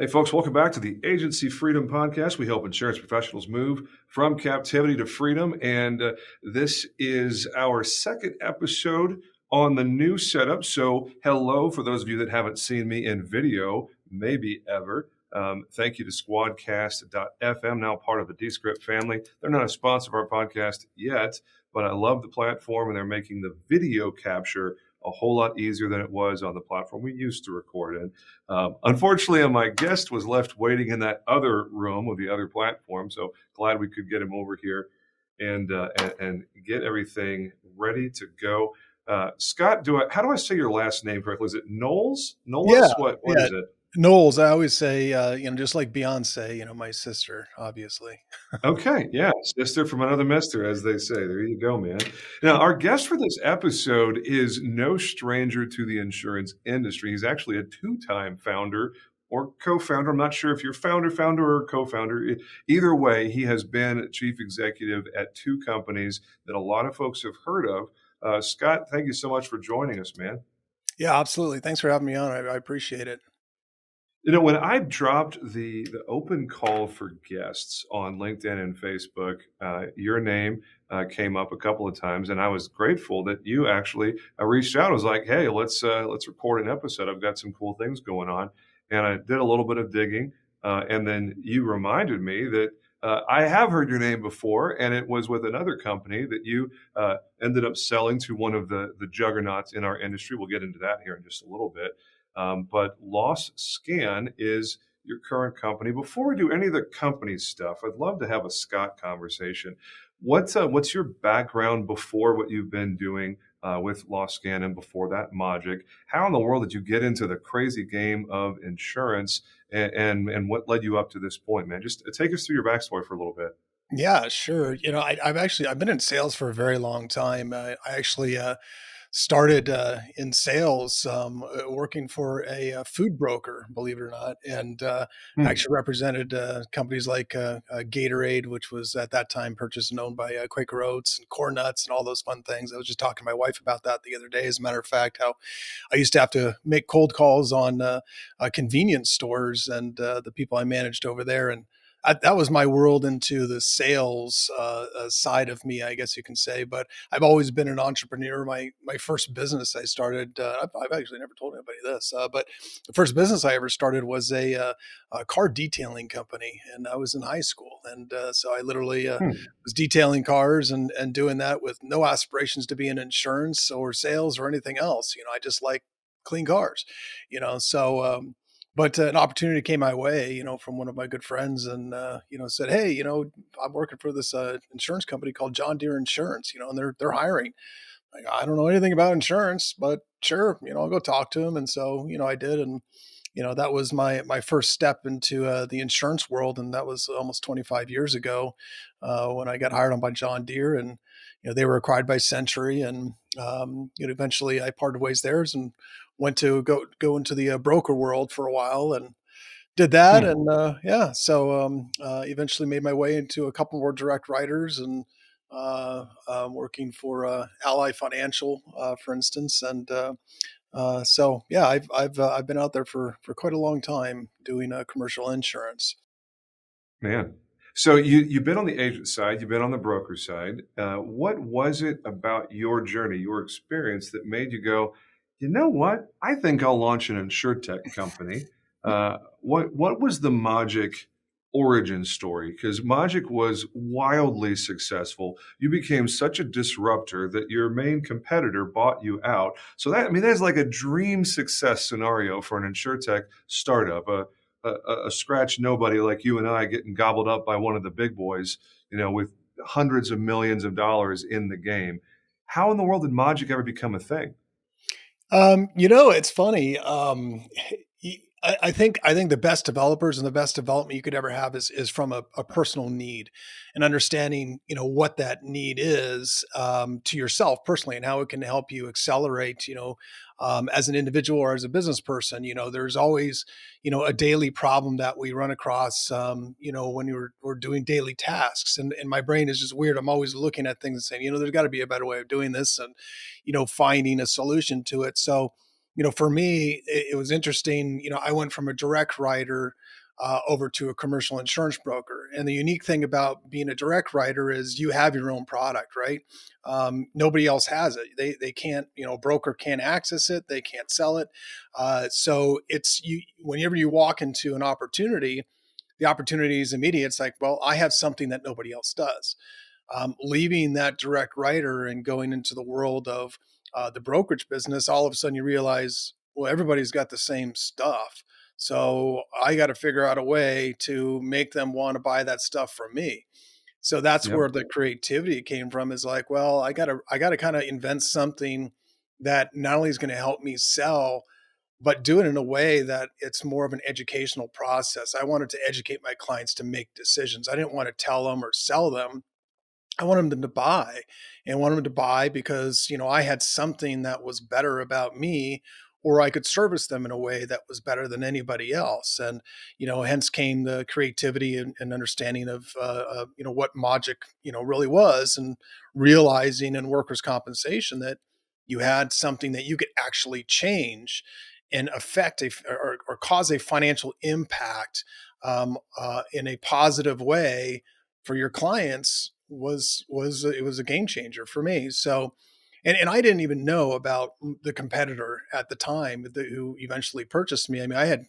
Hey, folks, welcome back to the Agency Freedom Podcast. We help insurance professionals move from captivity to freedom. And this is our second episode on the new setup. So, hello for those of you that haven't seen me in video, maybe ever. Thank you to squadcast.fm, now part of the Descript family. They're not a sponsor of our podcast yet, but I love the platform and they're making the video capture a whole lot easier than it was on the platform we used to record in. Unfortunately, my guest was left waiting in that other room with the other platform, so glad we could get him over here and get everything ready to go. Scott, how do I say your last name correctly? Is it Knowles? Yeah, Knowles? What yeah. is it? Knowles, I always say, just like Beyonce, my sister, obviously. Okay, yeah, sister from another mister, as they say. There you go, man. Now, our guest for this episode is no stranger to the insurance industry. He's actually a two-time founder or co-founder. I'm not sure if you're founder, or co-founder. Either way, he has been chief executive at two companies that a lot of folks have heard of. Scott, thank you so much for joining us, man. Yeah, absolutely. Thanks for having me on. I appreciate it. When I dropped the open call for guests on LinkedIn and Facebook, your name came up a couple of times, and I was grateful that you actually reached out. I was like, "Hey, let's record an episode. I've got some cool things going on," and I did a little bit of digging, and then you reminded me that I have heard your name before, and it was with another company that you ended up selling to one of the juggernauts in our industry. We'll get into that here in just a little bit. But Loss Scan is your current company. Before we do any of the company stuff, I'd love to have a Scott conversation. What's your background before what you've been doing with Loss Scan and before that Mogic? How in the world did you get into the crazy game of insurance and what led you up to this point, man? Just take us through your backstory for a little bit. Yeah, sure. I've been in sales for a very long time. I actually started in sales, working for a food broker, believe it or not, and Hmm. actually represented companies like Gatorade, which was at that time purchased and owned by Quaker Oats and Corn Nuts and all those fun things. I was just talking to my wife about that the other day. As a matter of fact, how I used to have to make cold calls on convenience stores and the people I managed over there, and that was my world into the sales side of me, I guess you can say. But I've always been an entrepreneur. My first business I started, I've actually never told anybody this, but the first business I ever started was a car detailing company, and I was in high school, and so I literally Hmm. was detailing cars and doing that with no aspirations to be in insurance or sales or anything else. I just like clean cars, so. But an opportunity came my way, from one of my good friends, and said, "Hey, I'm working for this insurance company called John Deere Insurance, and they're hiring." Like, I don't know anything about insurance, but sure, I'll go talk to him. And so, I did, and that was my first step into the insurance world, and that was almost 25 years ago when I got hired on by John Deere, and they were acquired by Century, and eventually I parted ways there and went to go into the broker world for a while, and did that, Hmm. and yeah, so eventually made my way into a couple more direct writers, and working for Ally Financial, for instance, and so yeah, I've been out there for quite a long time doing commercial insurance. Man. So you've been on the agent side, you've been on the broker side. What was it about your journey, your experience that made you go, you know what? I think I'll launch an insurtech company. What was the Mogic origin story? Because Mogic was wildly successful. You became such a disruptor that your main competitor bought you out. So that's like a dream success scenario for an insurtech startup. A scratch nobody like you and I getting gobbled up by one of the big boys, with hundreds of millions of dollars in the game. How in the world did Magic ever become a thing? It's funny. I think the best developers and the best development you could ever have is from a personal need, and understanding what that need is, to yourself personally, and how it can help you accelerate, as an individual or as a business person. There's always a daily problem that we run across, when we're doing daily tasks, and my brain is just weird. I'm always looking at things and saying, there's got to be a better way of doing this, and finding a solution to it. So for me, it was interesting. I went from a direct writer over to a commercial insurance broker. And the unique thing about being a direct writer is you have your own product, right? Nobody else has it. They can't, broker can't access it. They can't sell it. So it's you, whenever you walk into an opportunity, the opportunity is immediate. It's like, well, I have something that nobody else does. Leaving that direct writer and going into the world of the brokerage business, all of a sudden you realize, well, everybody's got the same stuff. So I got to figure out a way to make them want to buy that stuff from me. So that's Yep. where the creativity came from, is like, well, I gotta kind of invent something that not only is going to help me sell, but do it in a way that it's more of an educational process. I wanted to educate my clients to make decisions. I didn't want to tell them or sell them. I wanted them to buy, and wanted them to buy because, I had something that was better about me, or I could service them in a way that was better than anybody else. And, hence came the creativity and understanding of, what Logic, really was, and realizing in workers' compensation that you had something that you could actually change and affect or cause a financial impact in a positive way for your clients. Was It was a game changer for me. So, and I didn't even know about the competitor at the time who eventually purchased me. I mean, I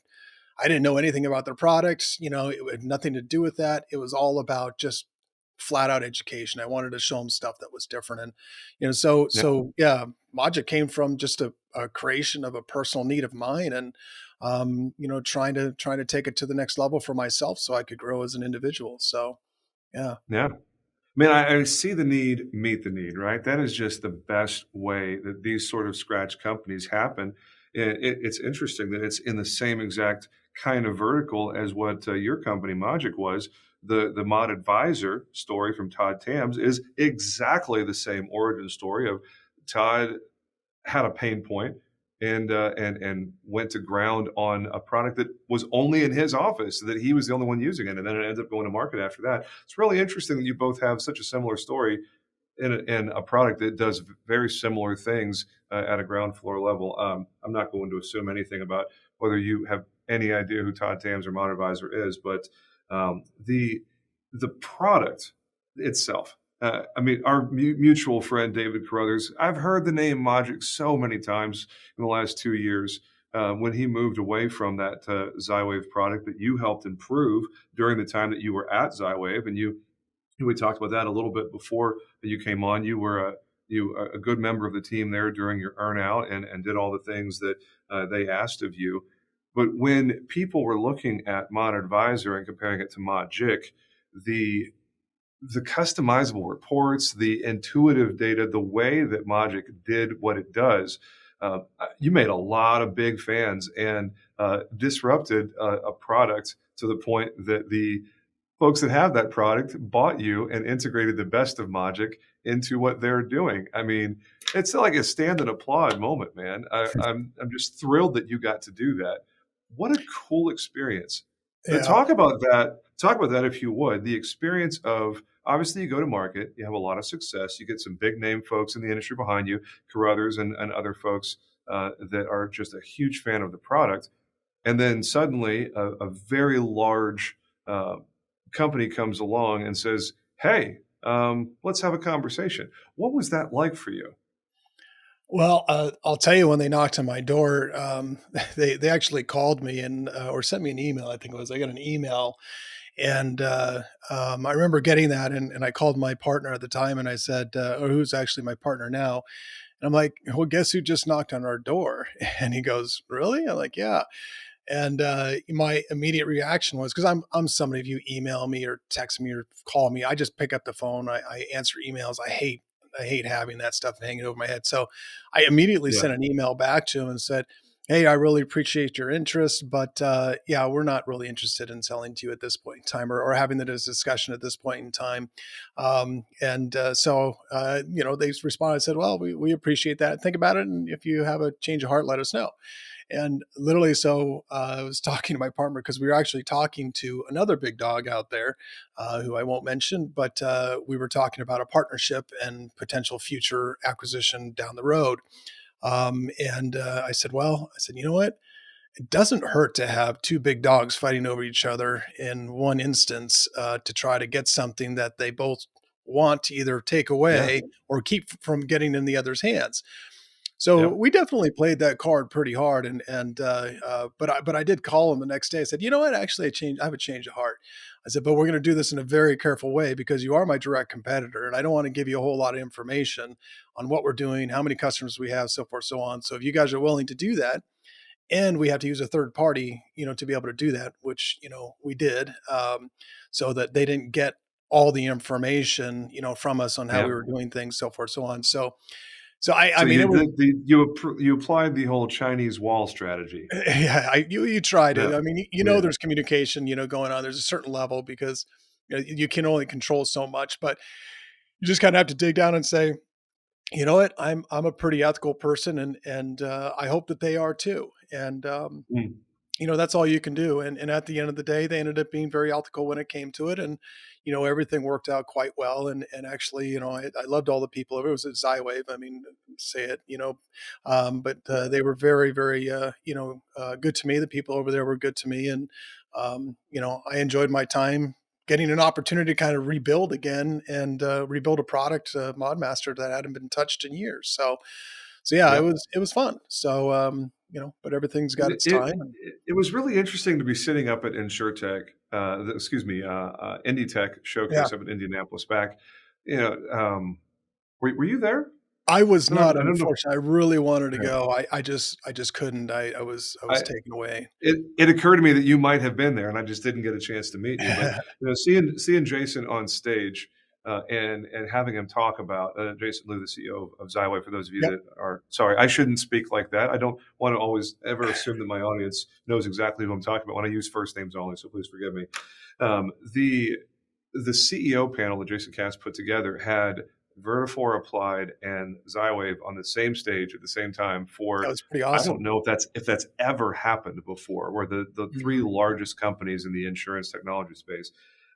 didn't know anything about their products. It had nothing to do with that. It was all about just flat out education. I wanted to show them stuff that was different. And, so yeah, Logic came from just a creation of a personal need of mine. And, trying to take it to the next level for myself so I could grow as an individual. So, yeah. Yeah. Man, I see the need, meet the need, right? That is just the best way that these sort of scratch companies happen. It's interesting that it's in the same exact kind of vertical as what your company, Magic, was. The Mod Advisor story from Todd Tams is exactly the same origin story of Todd had a pain point and went to ground on a product that was only in his office, that he was the only one using it, and then it ended up going to market after that. It's really interesting that you both have such a similar story in a product that does very similar things at a ground floor level. I'm not going to assume anything about whether you have any idea who Todd Tams or Mod Advisor is, but the product itself. I mean, our mutual friend David Carruthers. I've heard the name Magic so many times in the last 2 years. When he moved away from that Xywave product that you helped improve during the time that you were at Xywave, and we talked about that a little bit before you came on. You were a good member of the team there during your earnout and did all the things that they asked of you. But when people were looking at Mod Advisor and comparing it to Magic, the the customizable reports, the intuitive data, the way that Magic did what it does, you made a lot of big fans and disrupted a product to the point that the folks that have that product bought you and integrated the best of Magic into what they're doing. I mean, it's like a stand and applaud moment, man. I'm just thrilled that you got to do that. What a cool experience. Yeah. Talk about that. Talk about that if you would. The experience of obviously you go to market, you have a lot of success, you get some big name folks in the industry behind you, Carruthers and other folks that are just a huge fan of the product, and then suddenly a very large company comes along and says, "Hey, let's have a conversation." What was that like for you? Well, I'll tell you, when they knocked on my door, they actually called me and or sent me an email. I think it was. I got an email, and I remember getting that, and I called my partner at the time, and I said, or who's actually my partner now, and I'm like, "Well, guess who just knocked on our door?" And he goes, "Really?" I'm like, "Yeah." And my immediate reaction was, because I'm somebody, if you email me or text me or call me, I just pick up the phone. I answer emails. I hate having that stuff hanging over my head. So I immediately Yeah, sent an email back to him and said, "Hey, I really appreciate your interest, but yeah, we're not really interested in selling to you at this point in time, or having this discussion at this point in time." And they responded, said, "Well, we appreciate that. Think about it, and if you have a change of heart, let us know." And literally, so I was talking to my partner, because we were actually talking to another big dog out there, who I won't mention, but we were talking about a partnership and potential future acquisition down the road. And I said, well, I said, you know what? It doesn't hurt to have two big dogs fighting over each other in one instance to try to get something that they both want to either take Yeah. away or keep from getting in the other's hands. So Yep. we definitely played that card pretty hard, but I did call him the next day. I said, you know what? Actually, I have a change of heart. I said, but we're going to do this in a very careful way because you are my direct competitor, and I don't want to give you a whole lot of information on what we're doing, how many customers we have, so forth, so on. So if you guys are willing to do that, and we have to use a third party, to be able to do that, which we did, so that they didn't get all the information, from us on how we Yep. were doing things, so forth, so on. So I So mean, you it was you applied the whole Chinese wall strategy. yeah, you try Yeah. to. I mean, Yeah. there's communication, going on. There's a certain level because you can only control so much, but you just kind of have to dig down and say, you know what, I'm a pretty ethical person, and I hope that they are too. Mm. That's all you can do. And at the end of the day, they ended up being very ethical when it came to it. And, everything worked out quite well. And actually, I loved all the people. It was at Zywave. I mean, say it, but they were very, very, good to me. The people over there were good to me. And, I enjoyed my time getting an opportunity to kind of rebuild again and rebuild a product, ModMaster, that hadn't been touched in years. So yeah, it Yep. was fun. So, but everything's got It its it time. it was really interesting to be sitting up at InsurTech, excuse me, Indie Tech Yeah, showcase up in Indianapolis back. You know, were you there? I was not, I don't know. unfortunately. I really wanted to Yeah. go. I just couldn't. I was I taken away. it occurred to me that you might have been there, and I just didn't get a chance to meet you. But seeing Jason on stage and having him talk about Jason Liu, the CEO of Zyway. For those of you Yep. that are sorry, I shouldn't speak like that. I don't want to always ever assume that my audience knows exactly who I'm talking about when I use first names only. So please forgive me. Um, the the CEO panel that Jason Cass put together had Vertifor Applied and Xywave on the same stage at the same time That for was pretty I awesome. don't know if that's ever happened before, where the three Mhm. largest companies in the insurance technology space.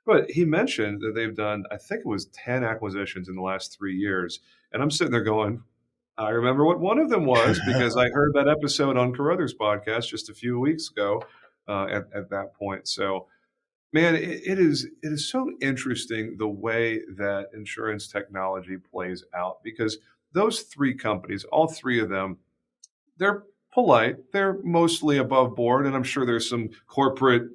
But he mentioned that they've done, I think it was 10 acquisitions in the last 3 years. And I'm sitting there going, I remember what one of them was because I heard that episode on Carruthers podcast just a few weeks ago at that point. So man, it is so interesting the way that insurance technology plays out because those three companies, all three of them, they're polite, they're mostly above board, and I'm sure there's some corporate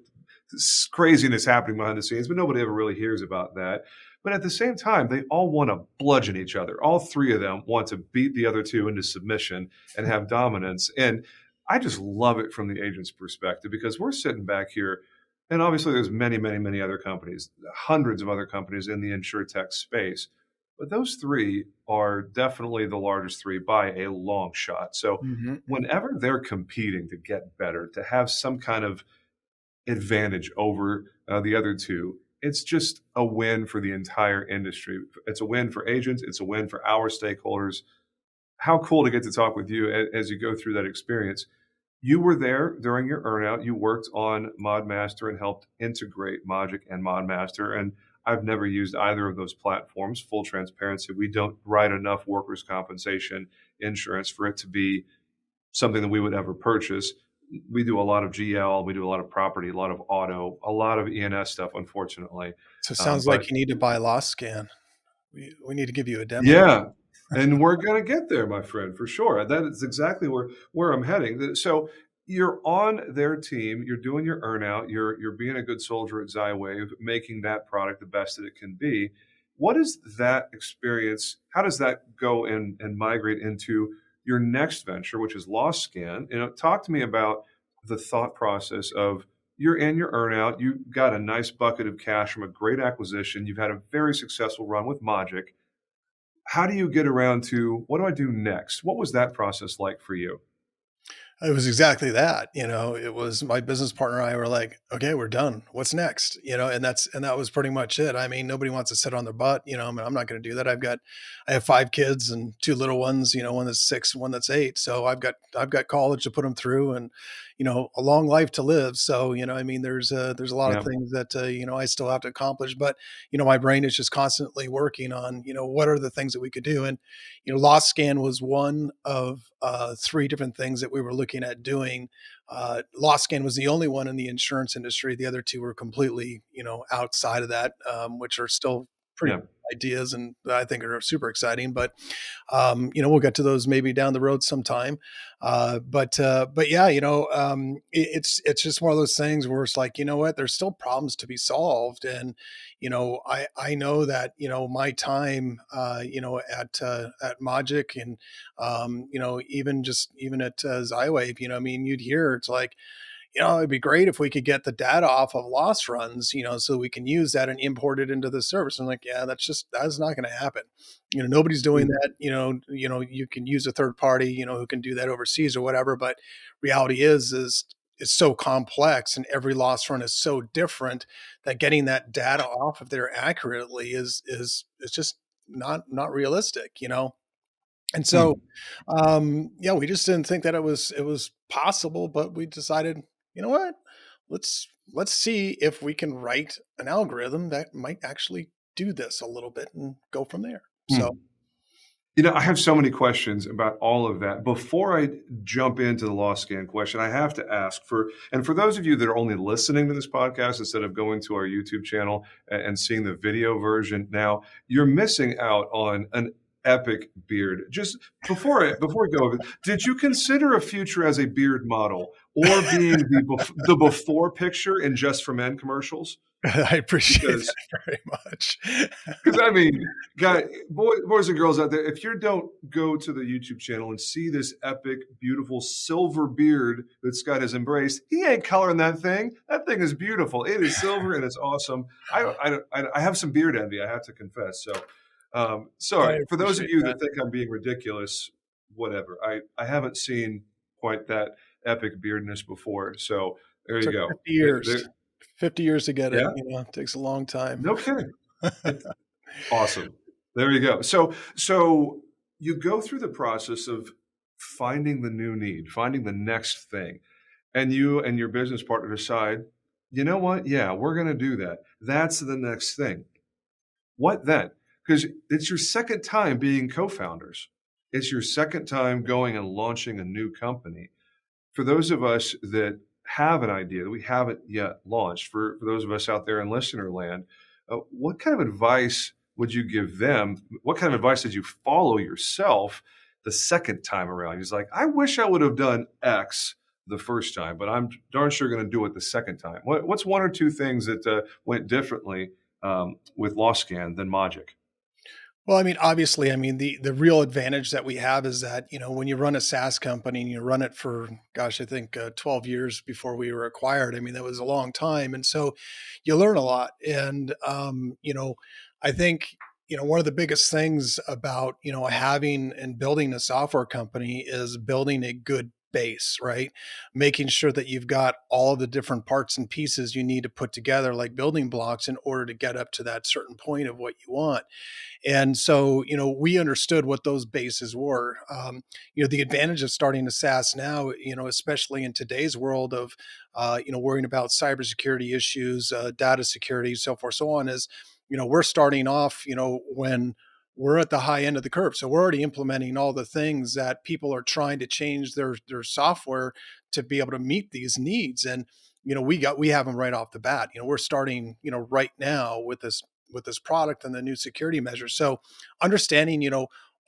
craziness happening behind the scenes, but nobody ever really hears about that. But at the same time, they all want to bludgeon each other. All three of them want to beat the other two into submission and have dominance. And I just love it from the agent's perspective because we're sitting back here, and obviously there's many, many, many other companies, hundreds of other companies in the insurtech space. But those three are definitely the largest three by a long shot. So Mhm. whenever they're competing to get better, to have some kind of advantage over the other two. It's just a win for the entire industry. It's a win for agents. It's a win for our stakeholders. How cool to get to talk with you as you go through that experience. You were there during your earnout. You worked on ModMaster and helped integrate Mogic and ModMaster. And I've never used either of those platforms. Full transparency, we don't write enough workers' compensation insurance for it to be something that we would ever purchase. We do a lot of GL, we do a lot of property, a lot of auto, a lot of ENS stuff, unfortunately. So it sounds But like you need to buy Loss Scan. We need to give you a demo. yeah, and we're going to get there, my friend, for sure. That is exactly where I'm heading. So you're on their team, you're doing your earnout, you're being a good soldier at Xywave, making that product the best that it can be. What is that experience? How does that go and migrate into your next venture, which is Loss Scan? Talk to me about the thought process of you're in your earnout, you got a nice bucket of cash from a great acquisition, you've had a very successful run with Mogic. How do you get around to what do I do next? What was that process like for you? It was exactly that. It was my business partner and I were like, okay, we're done. What's next? And that was pretty much it. I mean, nobody wants to sit on their butt. I mean, I'm not going to do that. I have 5 kids and two little ones. One that's 6, and one that's 8. So I've got college to put them through, and a long life to live. So, I mean, there's a lot of Yeah. things that, I still have to accomplish, but, my brain is just constantly working on, what are the things that we could do. And, loss scan was one of three different things that we were looking at doing. Loss scan was the only one in the insurance industry. The other two were completely, outside of that, which are still pretty Yeah. ideas and I think are super exciting. But we'll get to those maybe down the road sometime. But yeah, it's just one of those things where it's like, what, there's still problems to be solved. And, I know that, my time, at Magic and, even at Zywave, I mean, you'd hear it's like, it'd be great if we could get the data off of loss runs, so we can use that and import it into the service. I'm like, yeah, that's not going to happen. Nobody's doing Mm, that. You can use a third party, who can do that overseas or whatever. But reality is it's so complex and every loss run is so different that getting that data off of there accurately is just not realistic. And so, mm, yeah, we just didn't think that it was possible, but we decided, you know what? Let's see if we can write an algorithm that might actually do this a little bit and go from there. So, mm. I have so many questions about all of that. Before I jump into the loss scan question, I have to ask for those of you that are only listening to this podcast instead of going to our YouTube channel and seeing the video version now, you're missing out on an epic beard. Just before we go over, did you consider a future as a beard model or being the before picture in Just for Men commercials? I appreciate Because that very much. because I mean, boys and girls out there, if you don't go to the YouTube channel and see this epic, beautiful silver beard that Scott has embraced, he ain't coloring that thing. That thing is beautiful. It is silver and it's awesome. I have some beard envy, I have to confess. So, I sorry for those of appreciate you that that. think I'm being ridiculous. Whatever. I haven't seen quite that epic beardness before. So there you Took go. 50 years. 50 years to get it, Yeah, it takes a long time. no kidding. It's awesome. There you go. So you go through the process of finding the new need, finding the next thing, and you and your business partner decide, you know what? Yeah, we're going to do that. That's the next thing. What then? Because it's your second time being co-founders. It's your second time going and launching a new company. For those of us that have an idea that we haven't yet launched, for those of us out there in listener land, what kind of advice would you give them? What kind of advice did you follow yourself the second time around? He's like, I wish I would have done X the first time, but I'm darn sure going to do it the second time. What's one or two things that went differently with LawScan than Logic? Well, I mean, obviously, I mean, the real advantage that we have is that, when you run a SaaS company and you run it for, gosh, I think 12 years before we were acquired. I mean, that was a long time. And so you learn a lot. And, I think, one of the biggest things about, having and building a software company is building a good base, right? Making sure that you've got all of the different parts and pieces you need to put together, like building blocks, in order to get up to that certain point of what you want. And so, we understood what those bases were. The advantage of starting a SaaS now, especially in today's world of, worrying about cybersecurity issues, data security, so forth, so on, is, we're starting off, when we're at the high end of the curve. So we're already implementing all the things that people are trying to change their software to be able to meet these needs. And, we have them right off the bat. We're starting, right now with this product and the new security measures. So understanding,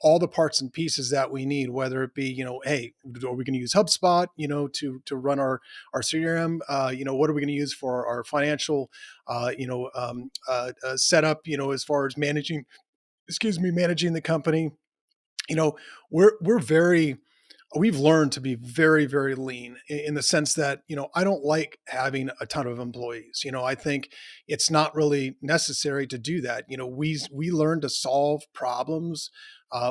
all the parts and pieces that we need, whether it be, hey, are we going to use HubSpot, to run our CRM? What are we going to use for our financial, setup, as far as managing the company. You know, we're very we've learned to be very, very lean in the sense that, I don't like having a ton of employees. I think it's not really necessary to do that. We learn to solve problems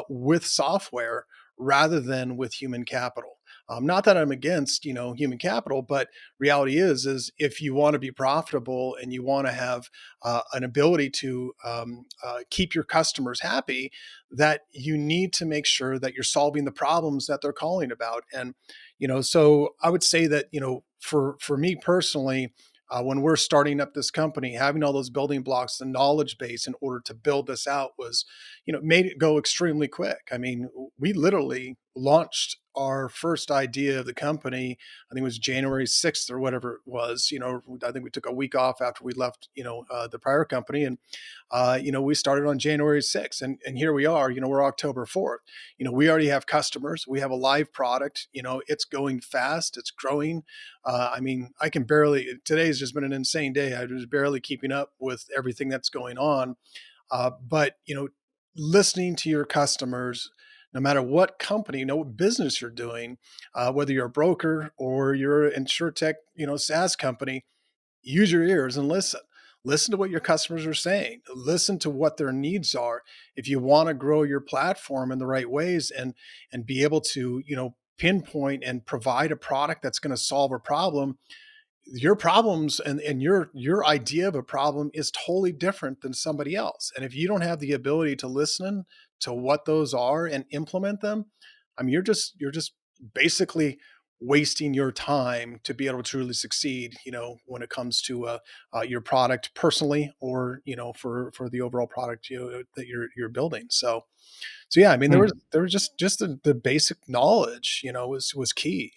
with software rather than with human capital. Not that I'm against, human capital, but reality is if you want to be profitable and you want to have an ability to keep your customers happy, that you need to make sure that you're solving the problems that they're calling about. And so I would say that for me personally, when we're starting up this company, having all those building blocks, the knowledge base in order to build this out was, made it go extremely quick. I mean, we literally launched our first idea of the company. I think it was January 6th or whatever it was. I think we took a week off after we left, the prior company, and we started on January 6th, and here we are. We're October 4th. We already have customers. We have a live product. It's going fast. It's growing. I mean, I can barely. Today's just been an insane day. I was barely keeping up with everything that's going on. But listening to your customers, no matter what company, what business you're doing, whether you're a broker or you're an insurtech, SaaS company, use your ears and listen. Listen to what your customers are saying. Listen to what their needs are. If you want to grow your platform in the right ways and be able to, pinpoint and provide a product that's going to solve a problem, your problems and your idea of a problem is totally different than somebody else. And if you don't have the ability to listen to what those are and implement them, I mean, you're just basically wasting your time to be able to truly succeed, when it comes to your product personally, or for the overall product that you're building. So yeah, I mean, Hmm. there was just the basic knowledge, was key.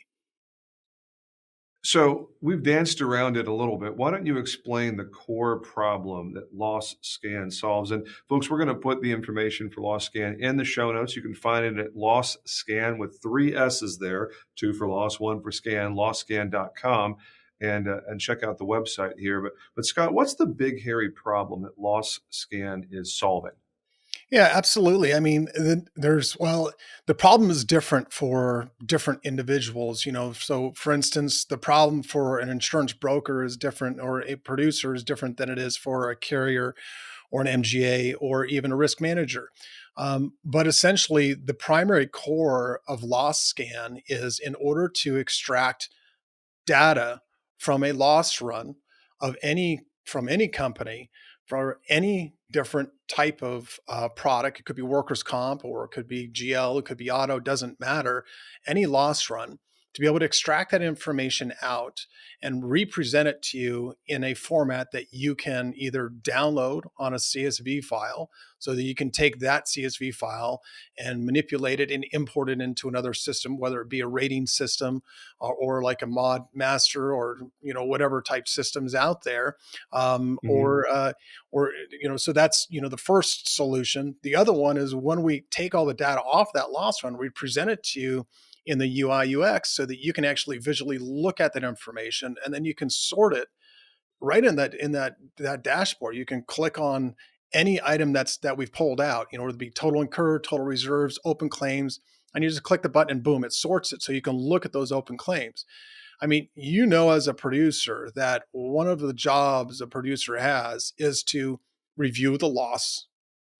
So we've danced around it a little bit. Why don't you explain the core problem that Loss Scan solves? And folks, we're going to put the information for Loss Scan in the show notes. You can find it at Loss Scan with three S's there, two for loss, one for scan, lossscan.com, and check out the website here. But Scott, what's the big hairy problem that Loss Scan is solving? Yeah, absolutely. I mean, the problem is different for different individuals, So, for instance, the problem for an insurance broker is different, or a producer is different than it is for a carrier or an MGA or even a risk manager. But essentially, the primary core of loss scan is in order to extract data from a loss run of any from any company for any different type of product. It could be workers' comp, or it could be GL, it could be auto, doesn't matter. Any loss run, to be able to extract that information out and represent it to you in a format that you can either download on a CSV file, so that you can take that CSV file and manipulate it and import it into another system, whether it be a rating system, or like a mod master, or whatever type systems out there, Hmm. or so that's the first solution. The other one is, when we take all the data off that loss run, we present it to you in the UI UX, so that you can actually visually look at that information, and then you can sort it right in that dashboard. You can click on any item that we've pulled out, whether it be total incurred, total reserves, open claims, and you just click the button and boom, it sorts it so you can look at those open claims. I mean, as a producer, that one of the jobs a producer has is to review the loss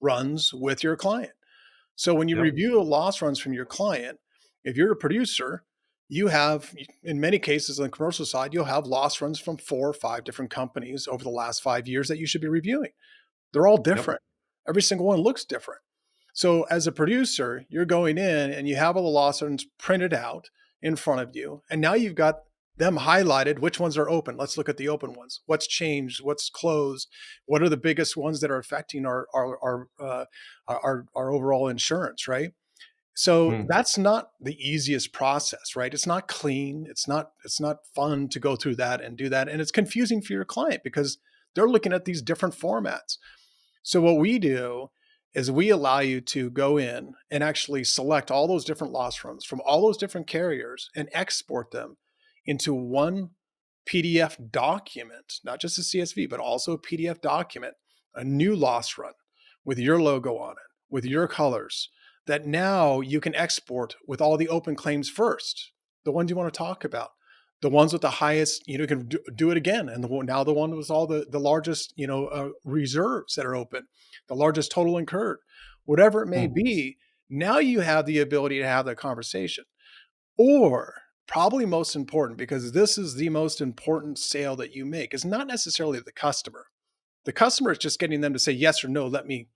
runs with your client. So when you Yep. review the loss runs from your client, if you're a producer, you have, in many cases on the commercial side, you'll have loss runs from 4 or 5 different companies over the last 5 years that you should be reviewing. They're all Yep. different. Every single one looks different. So as a producer, you're going in and you have all the loss runs printed out in front of you. And now you've got them highlighted, which ones are open. Let's look at the open ones. What's changed? What's closed? What are the biggest ones that are affecting our overall insurance, right? So Hmm. that's not the easiest process, right? It's not clean. It's not fun to go through that and do that. And it's confusing for your client because they're looking at these different formats. So what we do is we allow you to go in and actually select all those different loss runs from all those different carriers and export them into one PDF document, not just a CSV, but also a PDF document, a new loss run with your logo on it, with your colors, that now you can export with all the open claims first, the ones you want to talk about, the ones with the highest, you can do it again. And now the one with all the largest, reserves that are open, the largest total incurred, whatever it may Hmm. be. Now you have the ability to have that conversation. Or probably most important, because this is the most important sale that you make, is not necessarily the customer. The customer is just getting them to say yes or no. Let me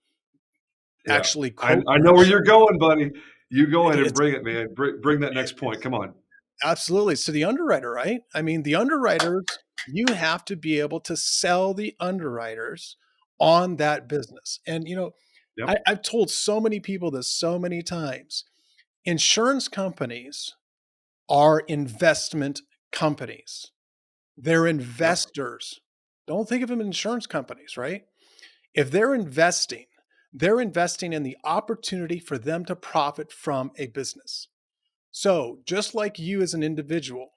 Yeah. actually I quote I your know where you're insurance. going, buddy. You go in and It's bring it, man. Bring that next point. it's Come on. absolutely, it's to the underwriter, right? I mean, the underwriters, you have to be able to sell the underwriters on that business. And Yep. I've told so many people this so many times. Insurance companies are investment companies. They're Yep. investors. Don't think of them as insurance companies, right? If they're investing in the opportunity for them to profit from a business. So, just like you as an individual,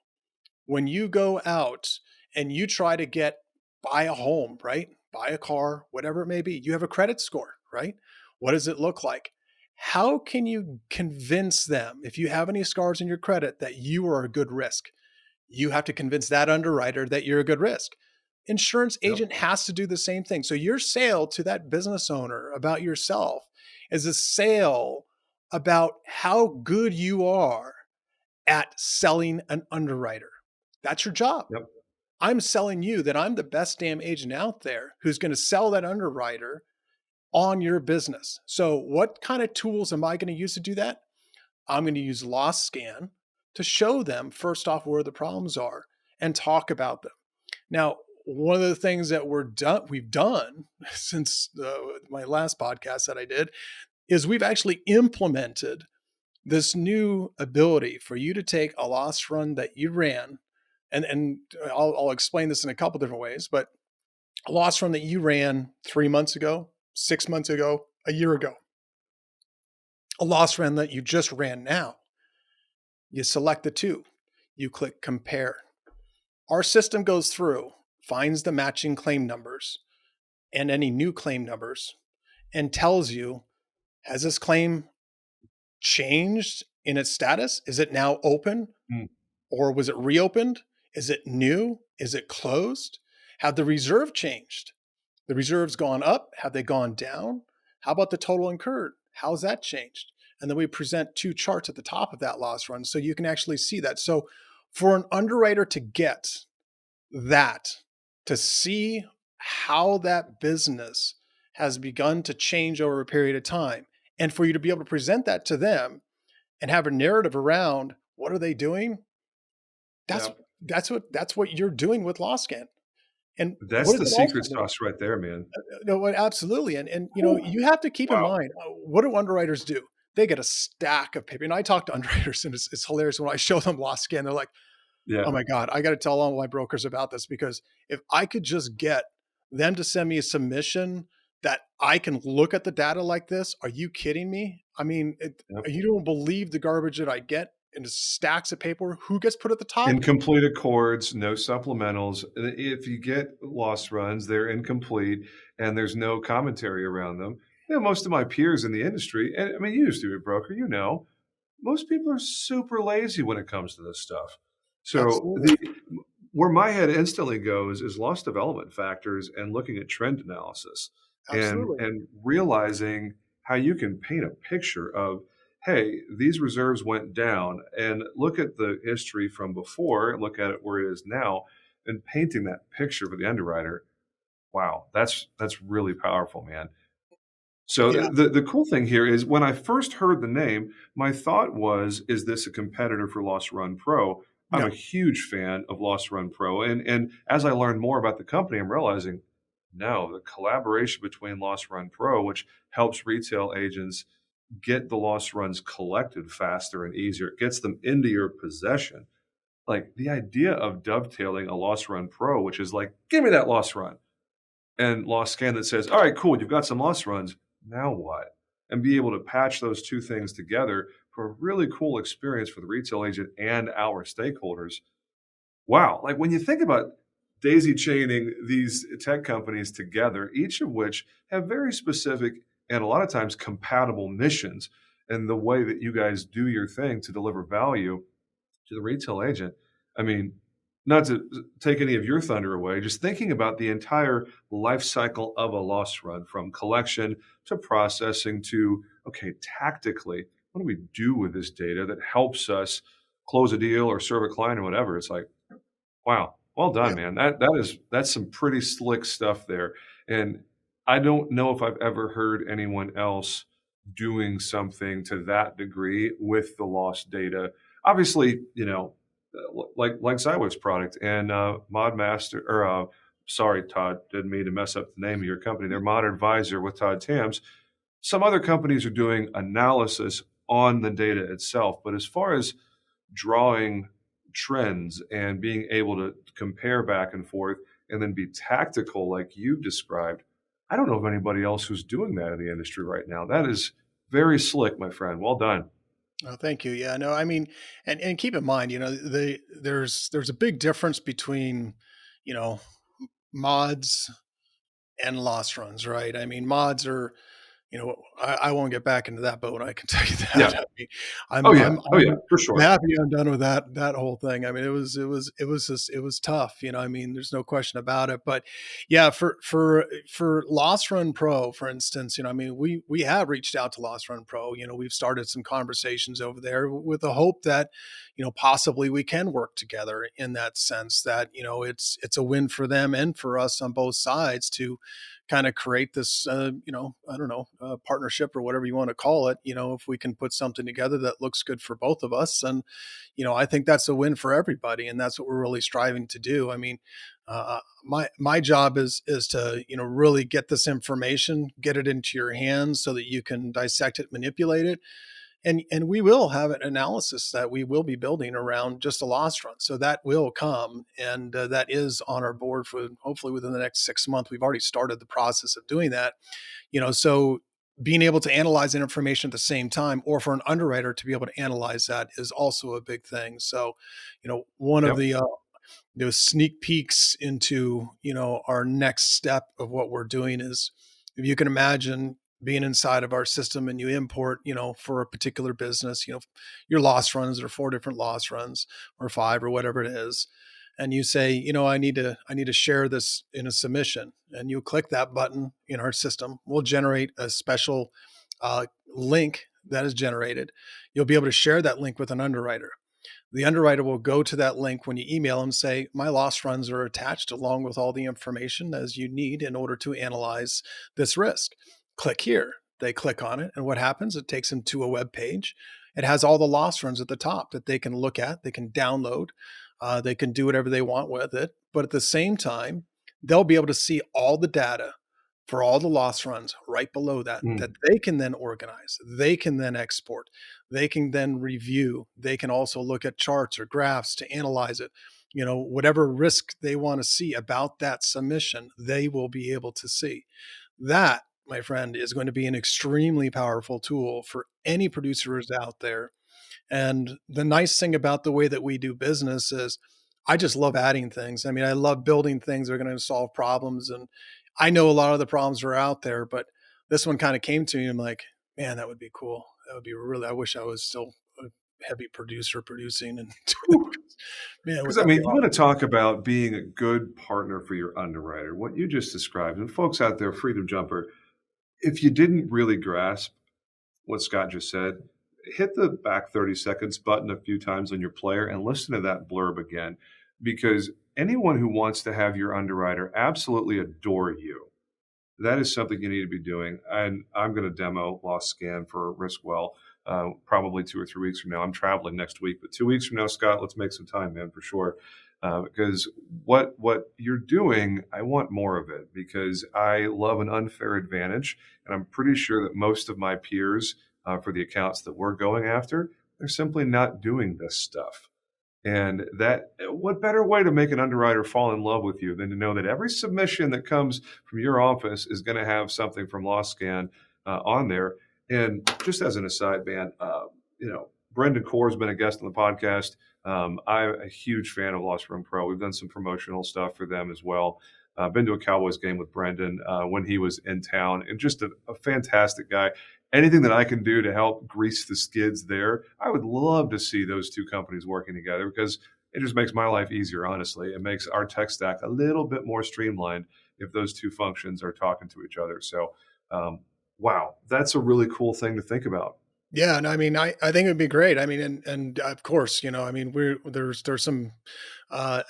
when you go out and you try to buy a home, right? Buy a car, whatever it may be, you have a credit score, right? What does it look like? How can you convince them, if you have any scars in your credit, that you are a good risk? You have to convince that underwriter that you're a good risk. Insurance Yep. agent has to do the same thing. So your sale to that business owner about yourself is a sale about how good you are at selling an underwriter. That's your job. Yep. I'm selling you that I'm the best damn agent out there who's going to sell that underwriter on your business. So, what kind of tools am I going to use to do that? I'm going to use Loss Scan to show them, first off, where the problems are and talk about them. Now, one of the things that we've done since my last podcast that I did is we've actually implemented this new ability for you to take a loss run that you ran, and I'll explain this in a couple different ways, but a loss run that you ran 3 months ago, 6 months ago, a year ago, a loss run that you just ran now. You select the two, you click compare. Our system goes through, finds the matching claim numbers and any new claim numbers, and tells you, has this claim changed in its status? Is it now open? Mm. Or was it reopened? Is it new? Is it closed? Have the reserve changed? The reserves gone up? Have they gone down? How about the total incurred? How's that changed? And then we present two charts at the top of that loss run so you can actually see that. So for an underwriter to get that, to see how that business has begun to change over a period of time, and for you to be able to present that to them and have a narrative around what are they doing, that's Yep. that's what you're doing with LawScan. And what That's does the it also secret do? sauce right there, man. No, absolutely. And Whew. you have to keep in Wow. mind, what do underwriters do? They get a stack of paper. And I talk to underwriters, and it's hilarious when I show them LawScan. They're like, Yeah. "Oh my god, I got to tell all my brokers about this, because if I could just get them to send me a submission that I can look at the data like this, are you kidding me? I mean, Yep. you don't believe the garbage that I get in stacks of paper. Who gets put at the top? Incomplete accords, no supplementals. If you get lost runs, they're incomplete and there's no commentary around them. Most of my peers in the industry, and I mean, you used to be a broker, most people are super lazy when it comes to this stuff. So Absolutely, the where my head instantly goes is loss development factors and looking at trend analysis and absolutely. and realizing how you can paint a picture of, hey, these reserves went down, and look at the history from before, look at it where it is now, and painting that picture for the underwriter. Wow, that's really powerful, man. So Yeah, the cool thing here is when I first heard the name, my thought was, is this a competitor for Loss Run Pro? I'm a no, huge fan of Loss Run Pro, and as I learned more about the company, I'm realizing no, the collaboration between Loss Run Pro, which helps retail agents get the loss runs collected faster and easier, it gets them into your possession. Like the idea of dovetailing a Loss Run Pro, which is like, give me that loss run, and loss scan that says, all right, cool, you've got some loss runs. Now what? And be able to patch those two things together for a really cool experience for the retail agent and our stakeholders. Wow. Like when you think about daisy chaining these tech companies together, each of which have very specific and a lot of times compatible missions, and the way that you guys do your thing to deliver value to the retail agent. I mean, not to take any of your thunder away, just thinking about the entire life cycle of a loss run from collection to processing to, okay, tactically, what do we do with this data that helps us? close a deal or serve a client or whatever. It's like, wow, well done, Yeah. man. That's some pretty slick stuff there. And I don't know if I've ever heard anyone else doing something to that degree with the lost data. Obviously, like Zywix product and ModMaster or sorry, Todd, didn't mean to mess up the name of your company. They're Mod Advisor with Todd Tams. Some other companies are doing analysis on the data itself, but as far as drawing trends and being able to compare back and forth and then be tactical like you've described, I don't know of anybody else who's doing that in the industry right now. That is very slick, my friend. Well done. Oh, thank you. Yeah, no, I mean, and keep in mind, there's a big difference between, you know, mods and lost runs, right? I mean, mods are, I won't get back into that boat. I can tell you that. Yeah. I mean, Oh yeah. Oh yeah. For I'm sure. happy I'm done with that whole thing. I mean, it was tough. I mean, there's no question about it. But yeah, for Lost Run Pro, for instance, I mean, we have reached out to Lost Run Pro. We've started some conversations over there with the hope that, possibly we can work together in that sense that, it's a win for them and for us on both sides to kind of create this, I don't know, partnership or whatever you want to call it. If we can put something together that looks good for both of us, and I think that's a win for everybody, and that's what we're really striving to do. I mean, my job is to really get this information, get it into your hands so that you can dissect it, manipulate it, and we will have an analysis that we will be building around just a loss run. So that will come, and that is on our board for hopefully within the next 6 months. We've already started the process of doing that. So being able to analyze that information at the same time, or for an underwriter to be able to analyze that, is also a big thing. So, one of Yep. the those sneak peeks into our next step of what we're doing is, if you can imagine being inside of our system and you import for a particular business, your loss runs, or 4 different loss runs or 5 or whatever it is, and you say, I need to share this in a submission, and you click that button in our system, we'll generate a special link that is generated. You'll be able to share that link with an underwriter. The underwriter will go to that link when you email them, say, my loss runs are attached along with all the information as you need in order to analyze this risk. Click here. They click on it. And what happens? It takes them to a web page. It has all the loss runs at the top that they can look at, they can download, they can do whatever they want with it. But at the same time, they'll be able to see all the data for all the loss runs right below that, that Mm. they can then organize, they can then export, they can then review, they can also look at charts or graphs to analyze it. Whatever risk they want to see about that submission, they will be able to see. That, my friend, is going to be an extremely powerful tool for any producers out there. And the nice thing about the way that we do business is, I just love adding things. I mean, I love building things that are going to solve problems. And I know a lot of the problems are out there, but this one kind of came to me. I'm like, man, that would be cool. That would be really, I wish I was still a heavy producer producing and doing it. Man, would Because I that be mean, you want awesome? to talk about being a good partner for your underwriter. What you just described, and folks out there, Freedom Jumper, if you didn't really grasp what Scott just said, hit the back 30 seconds button a few times on your player and listen to that blurb again. Because anyone who wants to have your underwriter absolutely adore you, that is something you need to be doing. And I'm going to demo Loss Scan for Riskwell probably 2 or 3 weeks from now. I'm traveling next week, but 2 weeks from now, Scott, let's make some time, man, for sure. Because what you're doing, I want more of it because I love an unfair advantage, and I'm pretty sure that most of my peers for the accounts that we're going after, they're simply not doing this stuff. And that, what better way to make an underwriter fall in love with you than to know that every submission that comes from your office is going to have something from Loss Scan on there. And just as an aside, man, Brendan Core has been a guest on the podcast. I'm a huge fan of Lost Room Pro. We've done some promotional stuff for them as well. Been to a Cowboys game with Brendan when he was in town, and just a fantastic guy. Anything that I can do to help grease the skids there, I would love to see those two companies working together because it just makes my life easier, honestly. It makes our tech stack a little bit more streamlined if those two functions are talking to each other. So, wow, that's a really cool thing to think about. Yeah, and I mean, I think it'd be great. I mean, and of course, I mean, there's some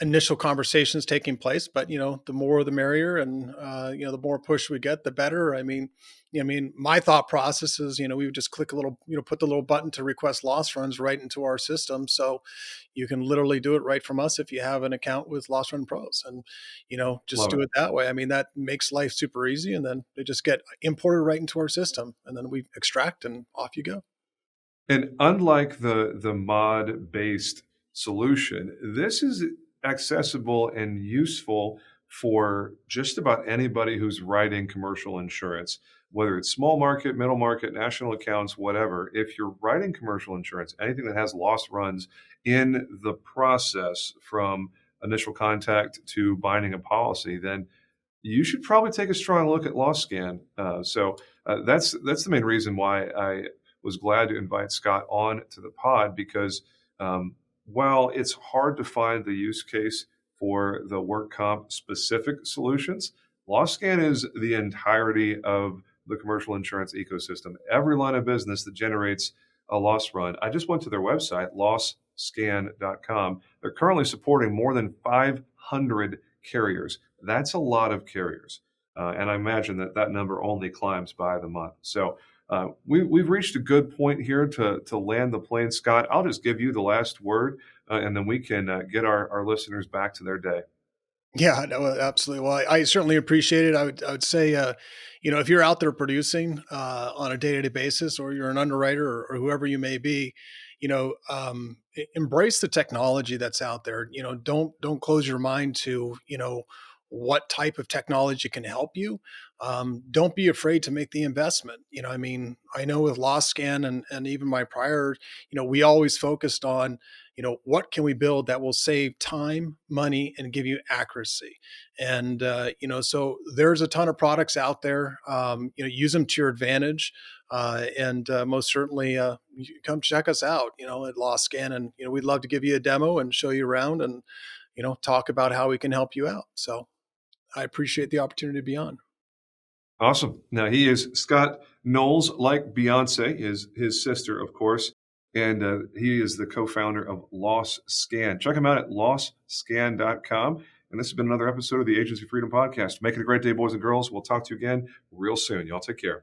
initial conversations taking place, but the more the merrier, and the more push we get, the better. I mean, my thought process is, we would just click a little, put the little button to request loss runs right into our system, so you can literally do it right from us if you have an account with Loss Run Pros, and just Love do it. it that way. I mean, that makes life super easy, and then they just get imported right into our system, and then we extract, and off you go. And unlike the mod-based solution, this is accessible and useful for just about anybody who's writing commercial insurance, whether it's small market, middle market, national accounts, whatever. If you're writing commercial insurance, anything that has loss runs in the process from initial contact to binding a policy, then you should probably take a strong look at Loss Scan. That's the main reason why I was glad to invite Scott on to the pod because while it's hard to find the use case for the work comp specific solutions, Loss Scan is the entirety of the commercial insurance ecosystem. Every line of business that generates a loss run. I just went to their website, lossscan.com. They're currently supporting more than 500 carriers. That's a lot of carriers. And I imagine that that number only climbs by the month. So we've reached a good point here to land the plane. Scott, I'll just give you the last word, and then we can get our listeners back to their day. Yeah, no, absolutely. Well, I certainly appreciate it. I would say, if you're out there producing on a day to day basis, or you're an underwriter, or whoever you may be, embrace the technology that's out there. Don't close your mind to what type of technology can help you. Don't be afraid to make the investment. I mean, I know with Loss Scan, and even my prior, we always focused on what can we build that will save time, money, and give you accuracy. And so there's a ton of products out there. Use them to your advantage, and most certainly, you come check us out, at Lost Scan, and we'd love to give you a demo and show you around, and talk about how we can help you out. So I appreciate the opportunity to be on. Awesome. Now he is Scott Knowles, like Beyonce, is his sister, of course, and he is the co-founder of Loss Scan. Check him out at lossscan.com. And this has been another episode of the Agency Freedom Podcast. Make it a great day, boys and girls. We'll talk to you again real soon. Y'all take care.